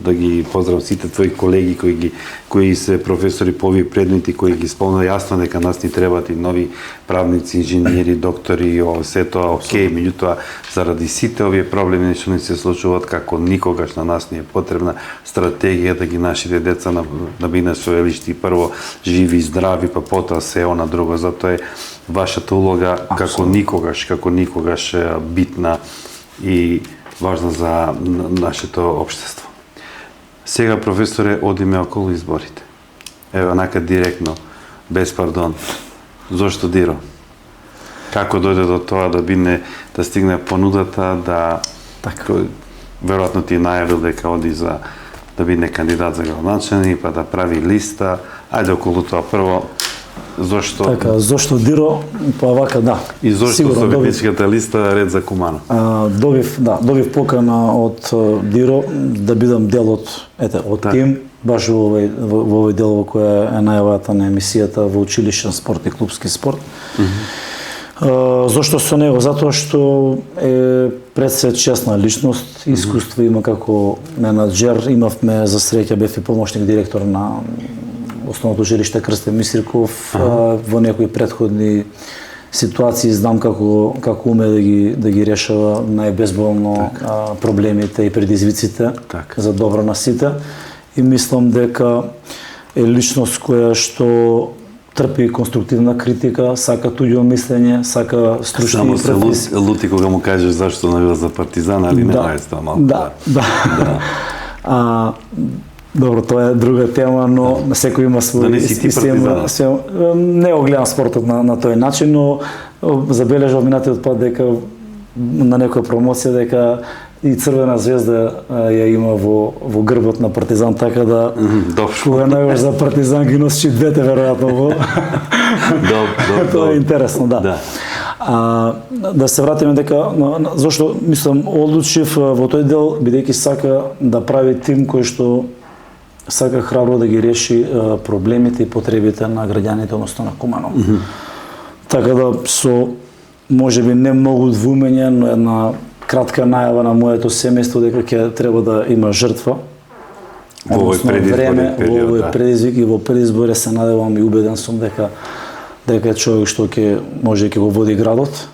[SPEAKER 2] да ги поздравам сите твои колеги кои се професори по овие предмети, кои ги спомна јасно дека нас ни требаат и нови правници, инженери, доктори, се тоа окей, меѓутоа заради сите овие проблеми што ни се случуваат, како никогаш на нас ни е потребна стратегија да ги нашите деца да бидат со елишти прво живи и здрави, па потоа се она друго. Затоа е вашата улога како никогаш битна и важна за нашето општество. Сега, професоре, одиме околу изборите. Ево, онака директно, без пардон. Зошто Диро? Како дојде до тоа да стигне понудата, веројатно ти најавил дека оди да биде кандидат за градоначелник, па да прави листа. Ајде околу тоа прво. Зошто?
[SPEAKER 1] Така, зошто Диро, па вака да.
[SPEAKER 2] И зошто советничката листа Ред за Куманово?
[SPEAKER 1] Добив покана од Диро да бидам дел од тим, баш во овој дел во која е најавата на емисијата во училишен спорт и клубски спорт. Зошто со него? Затоа што е пред се честна личност, искуство има како менаџер, имавме за среќа, бев и помошник директор на Основното училиште Крстен Мисирков, во некои претходни ситуации знам како уме да ги решава најбезболно проблемите и предизвиците за добро на сите. И мислам дека е личност која што трпи конструктивна критика, сака туѓо мислење, сака стручни
[SPEAKER 2] професии. Само се лути кога му кажеш зашто навива за Партизан, али не е тоа малку.
[SPEAKER 1] Добро, тоа е друга тема, но секој има свој система. Не го гледам спортот на тој начин, но забележав минатиот пат дека на некоја промоција дека и Црвена звезда ја има во грбот на Партизан, така да кога најаваш за Партизан ги носиш двете веројатно. Тоа е интересно, да. Да се вратиме дека зашто мислам одлучив во тој дел бидејќи сака да прави тим кој што сака храбро да ги реши проблемите и потребите на граѓаните, односно на Куманово. Така да со можеби не многу двумење, но една кратка најава на моето семејство дека ќе треба да има жртва.
[SPEAKER 2] Во овој
[SPEAKER 1] предизвик и во предизборе се надевам и убеден сум дека човек што ќе го води градот.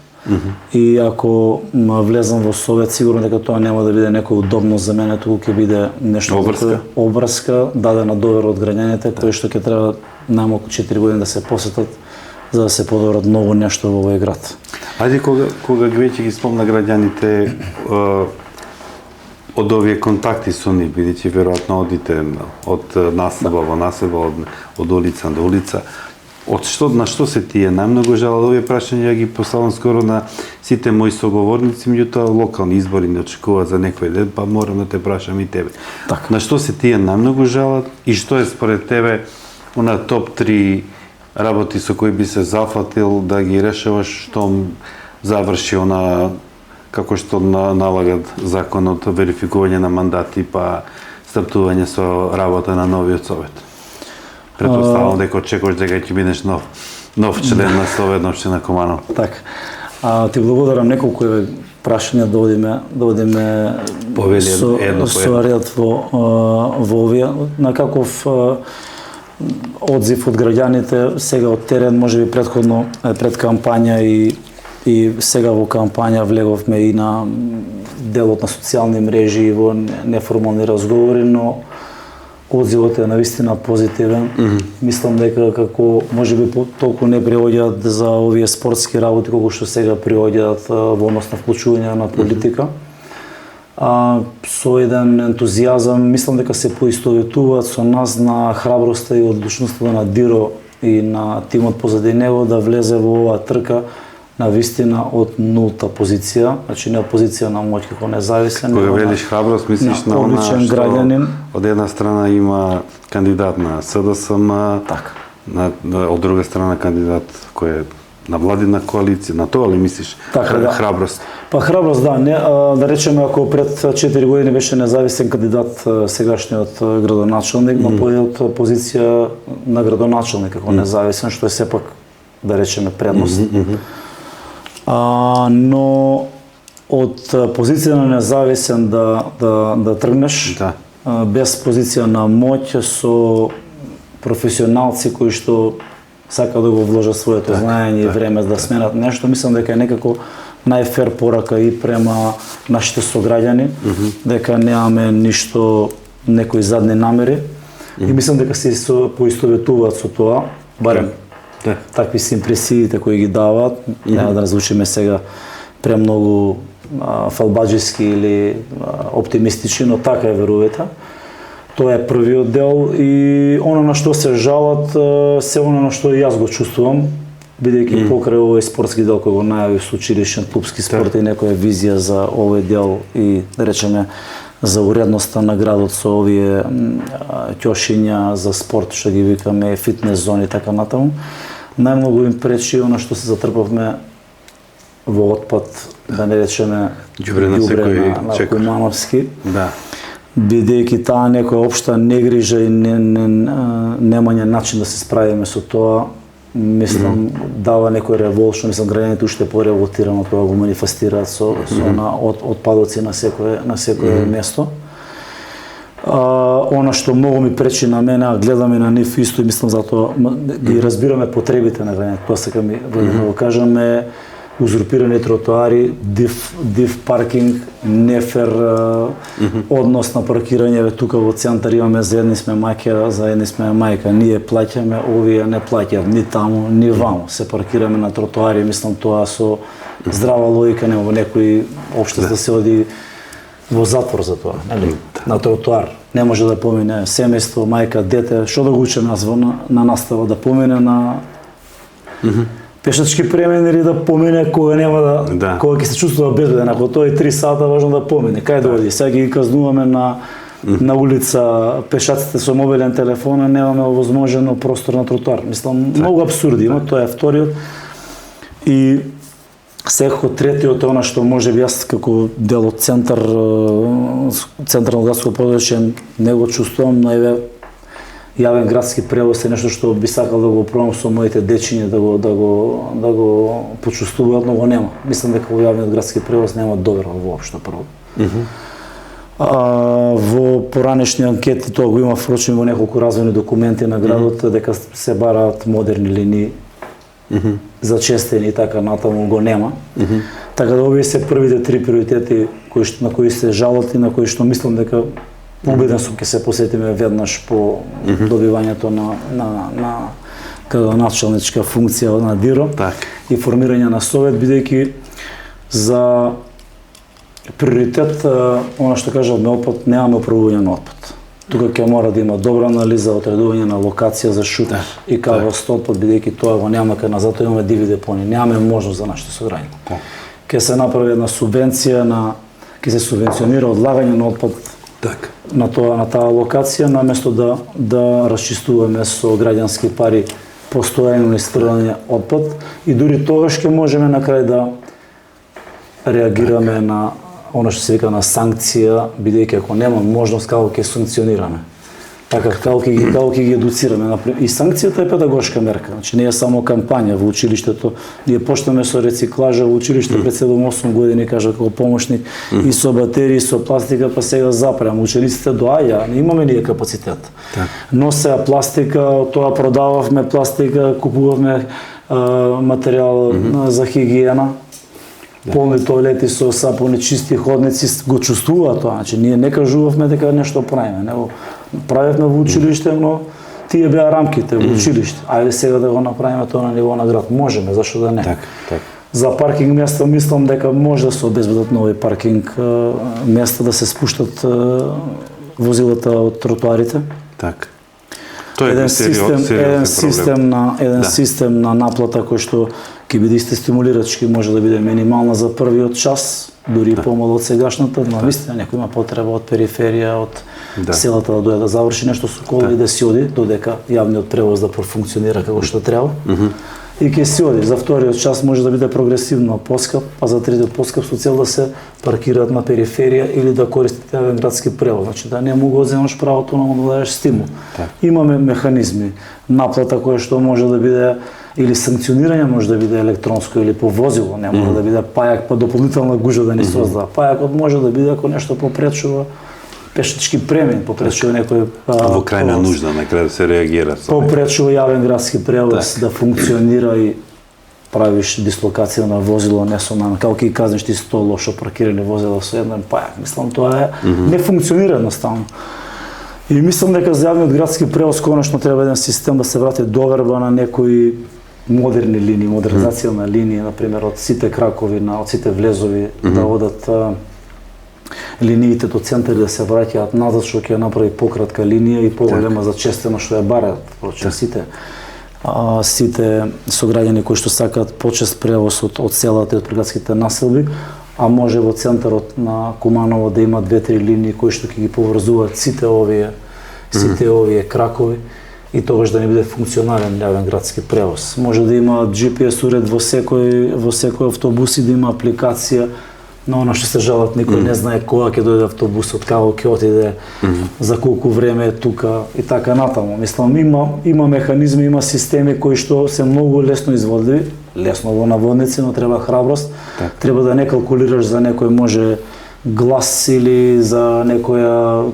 [SPEAKER 1] И ако влезам во Совет, сигурно дека тоа нема да биде некој удобност за мене, туку ќе биде нешто обврска, дадена довер од граѓаните, кои што ќе треба најмалку 4 години да се посетат за да се подобрат многу нешто во овој град.
[SPEAKER 2] Ајде кога веќе ги спомна граѓаните од овие контакти со нив, бидејќи веројатно одите од населба во населба, од улица до улица, на што се тие најмногу жалат? Овие прашања ги поставам скоро на сите мои соговорници, меѓутоа локални избори не очекуваат за некој ден, па морам да те прашам и тебе. На што се тие најмногу жалат и што е според тебе она топ 3 работи со кои би се зафатил да ги решаваш штом заврши она како што налагат законот, верификување на мандати па стартување со работа на новиот совет? Предпоставам дека очекуваш дека ќе бидеш нов член на Совет на општина Куманово.
[SPEAKER 1] Така. Ти благодарам, неколку прашања да одиме со ред во овие. На каков одзив од граѓаните сега од терен, можеби претходно пред кампања и сега во кампања влеговме и на делот на социјални мрежи и во неформални разговори, но одзивот е навистина позитивен. Мислам дека како можеби толку не приоѓаат за овие спортски работи колку што сега приоѓаат во однос на вклучување на политика. со еден ентузијазам, мислам дека се поистоветуваат со нас на храброста и одлучноста на Диро и на тимот позади него да влезе во оваа трка на вистина од нулта позиција, значи не од позиција на моќ како независен.
[SPEAKER 2] Кога велиш храброст, мислиш на она што
[SPEAKER 1] граѓанин.
[SPEAKER 2] Од една страна има кандидат на СДСМ, од друга страна кандидат кој е на владина коалиција, на тоа ли мислиш храброст?
[SPEAKER 1] Па храброст, да, не, да речеме ако пред 4 години беше независен кандидат сегашниот градоначелник, но појде од позиција на градоначелник како независен, што е сепак, да речеме, предност. Но од позиција на независен да тргнеш, без позиција на моќ, со професионалци кои што сака да го вложат своето знаење и време да сменат нешто, мислам дека е некако најфер порака и према нашите сограѓани, дека немаме ништо, некои задни намери и мислам дека се поистоветуваат со тоа, барем такви се импресиите кои ги даваат, нема да звучиме сега премногу фалбаџиски или оптимистични, но така е, верувате. Тоа е првиот дел и оно на што се жалат, се оно на што и јас го чувствувам, бидејќи покрај овој спортски дел кој го најави со училишен клубски спорт и некоја визија за овој дел и, да речеме, за уредноста на градот со овие ќошиња за спорт, што ги викаме фитнес зони и така натаму, најмногу им пречи оно што се затрпавме во отпад, да не речеме
[SPEAKER 2] ѓубре на
[SPEAKER 1] Кујмановски.
[SPEAKER 2] Да.
[SPEAKER 1] Бидејќи таа некоја општа негрижа и немање начин да се справиме со тоа, мислам, дава некој револт, што мислам граѓаните уште пореволтирано тоа го манифестираат со отпадоци на секое место. Она што многу ми пречи на мене, а гледам и на нив исто и мислам затоа ги разбираме потребите на граѓаните, тоа сакам да го кажам, е узурпирани тротоари, див паркинг, нефер однос на паркирање. Тука во центар имаме за едни сме мајка, за едни сме мајка. Ние плаќаме, овие не плаќаат ни таму, ни ваму. Се паркираме на тротоари, мислам тоа со здрава логика, нема во некои општества да се оди во затвор за тоа, нели? На тротоар. Не може да помине семејство, мајка, дете, што да го учи нас на настава, да помине на пешачки премин или да помине кога нема кога ќе се чувствува безбеден, ако тоа е 3 сата важно да помине. Кај да оди? Сега ги казнуваме на улица пешаците со мобилен телефон, а немаме овозможено простор на тротоар. Мислам, многу апсурди има, тоа е вториот. И секако третиот е она што може би јас како дел од централно градско подрачје не го чувствувам, но еве јавен градски превоз е нешто што би сакал да го пробам со моите дечиња да го почувствуваат, но го нема. Мислам дека во јавниот градски превоз нема добро воопшто прво. Во поранешни анкети тоа го има впрочем во неколку развојни документи на градот дека се бараат модерни линии зачестени и така натаму, го нема. Така да овие се првите 3 приоритети на кои се жалат и на кои што мислам дека убеден сум ќе се посетиме веднаш по добивањето на градоначелничка функција на Диро и формирање на совет, бидејќи за приоритет, она што кажавме отпад, немаме управување на отпад. Тука ќе мора да има добра анализа, отредување на локација за шут и кавост отпад, бидејќи тоа го нема кај нас, затоа имаме диви депони, немаме можност за нашите сограѓани. Ќе се направи една субвенција ќе се субвенционира одлагање на отпад на таа локација, наместо да расчистуваме со граѓански пари постојано исфрлање отпад и дури тогаш ќе можеме на крај да реагираме на она што се вика на санкција, бидејќи ако нема можност како ќе санкционираме. Така како ќе ги едуцираме. И санкцијата е педагошка мерка, значи не е само кампања во училиштето. Ние почнеме со рециклажа во училиште пред 7-8 години, кажа како помошник, и со батерии, и со пластика, па сега запрем. Учениците доаѓа, не имаме ние капацитет. Носеа пластика, тоа продававме пластика, купувавме материјал за хигиена. Полни тоалети со сапуни, чисти ходници, го чувствува тоа. Значи, ние не кажувавме дека нешто правиме. Него правевме во училиште, но тие беа рамките во училиште. Ајде сега да го направиме тоа на ниво на град. Можеме, зашто да не? За паркинг места мислам дека може да се обезбедат нови паркинг места, да се спуштат возилата од тротоарите.
[SPEAKER 2] Така. Тоа е сериозен проблем.
[SPEAKER 1] Систем на наплата кој што ќе биде исто стимулирачки, може да биде минимална за првиот час, дури и помало од сегашната, но наистина некој има потреба од периферија, од селата да дојде да заврши нешто со кола и да си оди, додека јавниот превоз да профункционира како што треба. И ќе си оди. За вториот час може да биде прогресивно поскап, а за третиот поскап со цел да се паркираат на периферија или да користите јавен градски превоз. Значи да не му го земаш правото на да дадеш стимул. Имаме механизми, наплата која што може да биде или санкционирање може да биде електронско или по возило, не може да биде пајак па дополнителна гужва да ни создава. Пајакот може да биде ако нешто попречува пешачки премин, попречува некој
[SPEAKER 2] во крајна нужда, на крај да се реагира.
[SPEAKER 1] Попречува јавен градски превоз да функционира и правиш дислокација на возило не со намера, како ќе казнеш ти 100 лошо паркирани возила со еден пајак. Мислам тоа е не функционира едноставно. И мислам дека за јавниот градски превоз конечно треба еден систем да се врати доверба на некои модерни линии, модернизација на линии, например од сите кракови, од сите влезови да одат линиите до центар да се враќаат назад, што ќе направи пократка линија и поголема зачестено што ја бараат. Впрочем, сите сограѓани кои што сакаат почест превоз од селата и од приградските населби, а може во центарот на Куманово да има 2-3 линии кои што ќе ги поврзуваат сите овие кракови и тогаш да не биде функционален јавен градски превоз. Може да има GPS уред во секој автобус и да има апликација на она што се жалат, никој не знае кога ќе дојде автобусот, како ќе отиде, за колку време е тука и така натаму. Мислам, има механизми, има системи кои што се многу лесно изводливи, лесно во наводници, но треба храброст. Треба да не калкулираш за некој може глас или за некоја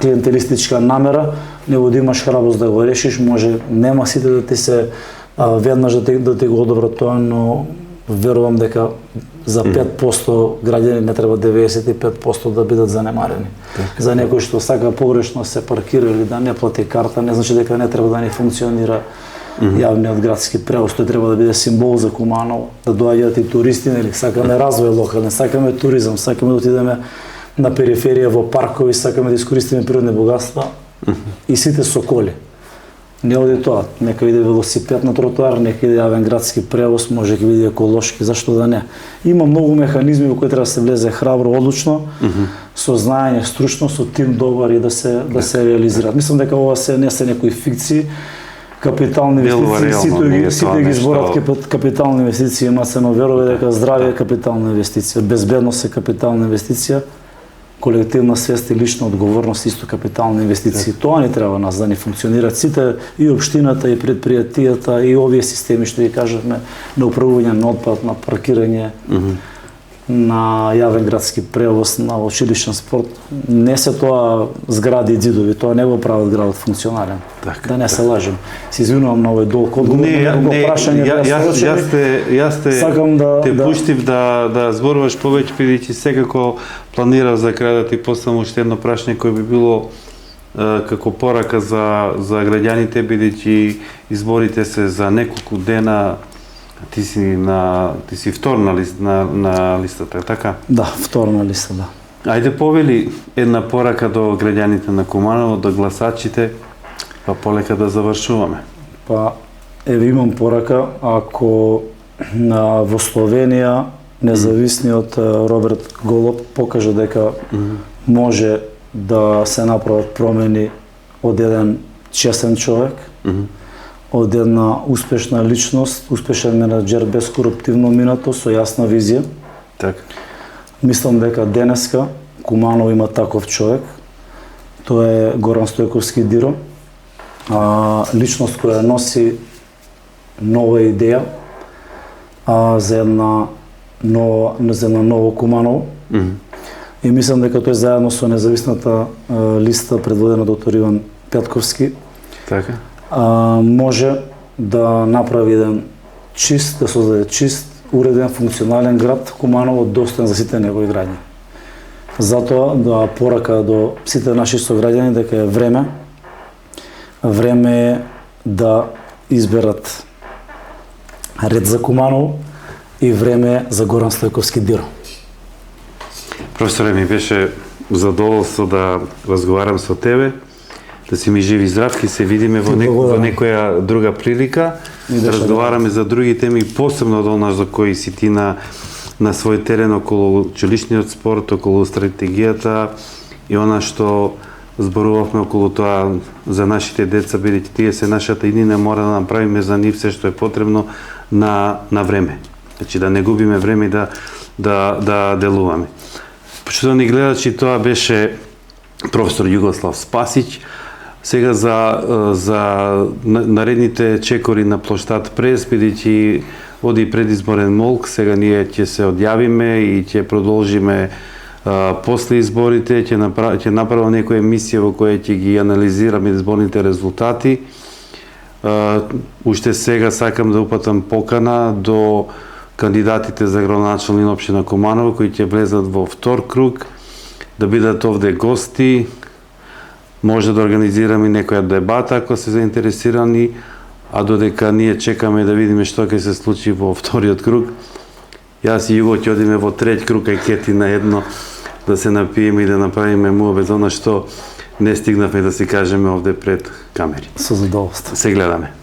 [SPEAKER 1] клиентелистичка намера, него да имаш храброст да го решиш, може нема сите да ти се веднаш да ти го одобрат тоа, но верувам дека за 5% граѓани не треба 95% да бидат занемарени. За некој што сака погрешно се паркира или да не плати карта, не значи дека не треба да не функционира јавниот градски превоз. Тој треба да биде символ за Куманово, да доаѓаат и туристи, нели сакаме развој локален, сакаме туризам, сакаме да отидеме на периферија во паркови, сакаме да искористиме природни богатства и сите со коли. Не оди тоа, нека иде велосипед на тротоар, нека иде јавен градски превоз, може ќе биде еколошки, зашто да не. Има многу механизми во кои треба да се влезе храбро, одлучно, со знаење, стручно, со тим добар и да се реализираат. Мислам дека ова не се некои фикции, капитални инвестиции, сите ги зборат капитални инвестиции, има се верува дека здравје е капитална инвестиција, безбедност е капитална инвестиција, колективна свест и лична одговорност исто капитални инвестиции. Тоа ни треба нас да ни функционираат сите и општината и предпријатијата и овие системи што ги кажавме на управување на отпад, на паркирање, на јавен градски превоз, на училишен спорт. Не се тоа згради и дзидови, тоа не го прават градот функционален. Да не се лажем. Се извинувам на овој долг одговор на него прашање.
[SPEAKER 2] Јас те пуштив да зборуваш повеќе, бидејќи секако планирав за крај да ти поставам уште едно прашање кој би било како порака за граѓаните, бидејќи изборите се за неколку дена. Ти си втор на листата, така?
[SPEAKER 1] Да, втор на листа, да.
[SPEAKER 2] Ајде повели една порака до граѓаните на Куманово, до гласачите, па полека да завршуваме.
[SPEAKER 1] Па, еве имам порака, ако во Словенија независниот Роберт Голоб покаже дека може да се направат промени од еден честен човек, од една успешна личност, успешен менаџер без коруптивно минато, со јасна визија.
[SPEAKER 2] Така.
[SPEAKER 1] Мислам дека денеска Куманово има таков човек. Тоа е Горан Стојковски Диро. Личност која носи нова идеја за една ново Куманово. И мислам дека тој заедно со независната листа предводена доктор Иван Петковски
[SPEAKER 2] така
[SPEAKER 1] може да направи еден чист, да создаде чист, уреден, функционален град Куманово, достоен за сите негови граѓани. Затоа да порака до сите наши сограѓани дека е време е да изберат ред за Куманово и време за Горан Стојковски Диро.
[SPEAKER 2] Професоре, ми беше задоволство да разговарам со тебе, да си ми жив и здрав, ке се видиме во некоја друга прилика, да разговараме за други теми, посебно од онаш за кои си ти на свој терен околу училишниот спорт, околу стратегијата и она што зборувавме околу тоа за нашите деца, бидејќи тие се нашата иднина, мора да направиме за нив се што е потребно на време. Значи да не губиме време и да делуваме. Почитувани ни гледачи, тоа беше професор Југослав Спасич. Сега за наредните чекори на плоштад Прес, бидејќи оди предизборен молк, сега ние ќе се одјавиме и ќе продолжиме после изборите, ќе направиме некоја емисија во која ќе ги анализираме изборните резултати. Уште сега сакам да упатам покана до кандидатите за градоначалник на општина Куманово, кои ќе влезат во втор круг, да бидат овде гости. Може да организираме некоја дебата ако се заинтересирани, а додека ние чекаме да видиме што ќе се случи во вториот круг, јас и Југо ќе одиме во трет круг, а кети на едно да се напиеме и да направиме муабет за она што не стигнавме да си кажеме овде пред камери.
[SPEAKER 1] Со задоволство.
[SPEAKER 2] Се гледаме.